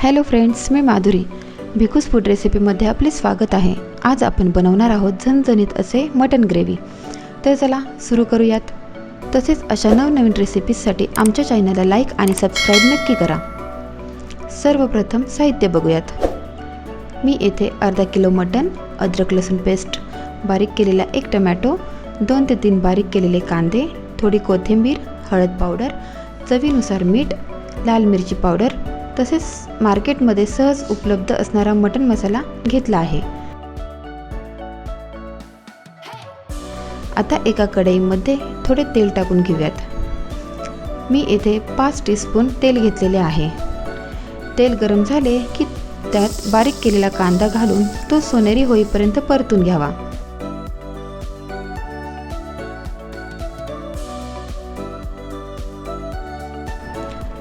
Hello friends, मी Madhuri. भिकूस food रेसिपीमध्ये आपले स्वागत आहे. आज आपण बनवणार आहोत झणझणीत असे मटन ग्रेव्ही. तर चला सुरू करूयात. तसेच अशा नवनवीन रेसिपीजसाठी आमच्या चॅनलला लाईक आणि सबस्क्राईब नक्की करा. सर्वप्रथम साहित्य बघूयात. मी येथे अर्धा किलो मटन, अद्रक लसूण पेस्ट, बारीक केलेला एक टमॅटो, 2 ते 3 बारीक केलेले कांदे, थोडी कोथिंबीर, हळद पावडर, चवीनुसार मीठ, लाल मिरची पावडर, तसेच मार्केटमध्ये सहज उपलब्ध असणारा मटन मसाला घेतला आहे. आता एका कढईमध्ये थोडे तेल टाकून घेऊयात. मी येथे 5 टीस्पून तेल घेतलेले आहे. तेल गरम झाले की त्यात बारीक केलेला कांदा घालून तो सोनेरी होईपर्यंत परतून घ्यावा.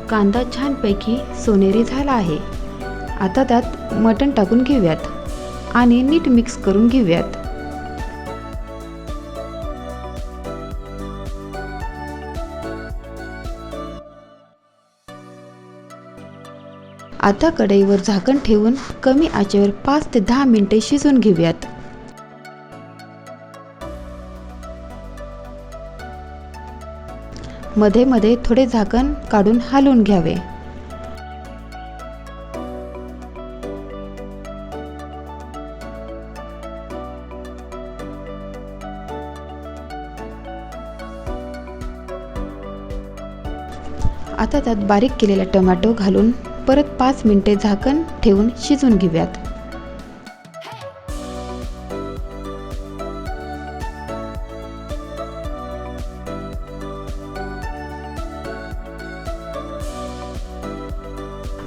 कांदा छानपैकी सोनेरी झाला आहे. आता त्यात मटण टाकून घेऊयात आणि नीट मिक्स करून घेऊयात. आता कढईवर झाकण ठेवून कमी आचेवर 5 ते 10 मिनिटे शिजवून घेऊयात. मध्ये मध्ये थोडे झाकण काढून हलवून घ्यावे. आता त्यात बारीक केलेला टोमॅटो घालून परत 5 मिनिटे झाकण ठेवून शिजवून घेऊयात.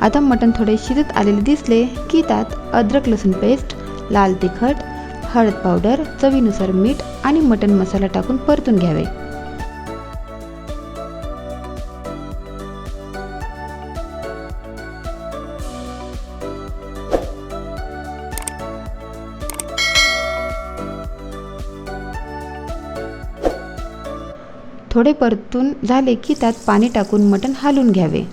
आता मटण थोडे शिजत आलेले दिसले की त्यात अद्रक लसूण पेस्ट, लाल तिखट, हळद पावडर, चवीनुसार मीठ आणि मटण मसाला टाकून परतून घ्यावे. थोडे परतून झाले की त्यात पाणी टाकून मटण हलवून घ्यावे.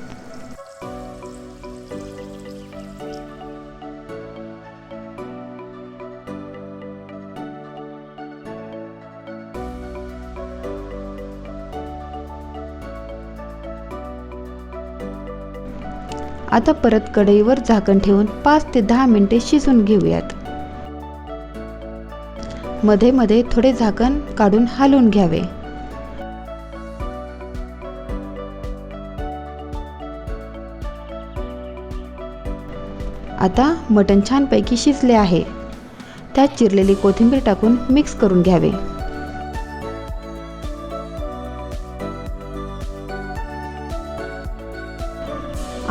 आता परत कढईवर झाकण ठेवून 5 ते 10 मिनिटे शिजवून घेऊयात. मध्ये मध्ये थोडे झाकण काढून हलवून घ्यावे. आता मटण छानपैकी शिजले आहे. त्यात चिरलेली कोथिंबीर टाकून मिक्स करून घ्यावे.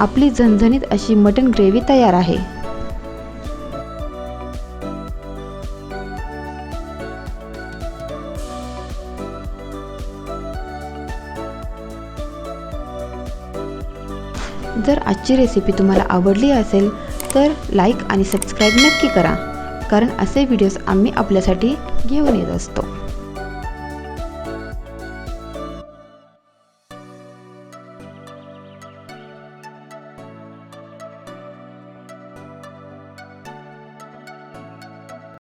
आपली झणझणीत अशी मटन ग्रेव्ही तयार आहे. जर आजची रेसिपी तुम्हाला आवडली असेल तर लाईक आणि सबस्क्राईब नक्की करा, कारण असे व्हिडिओज आम्ही आपल्यासाठी घेऊन येत असतो.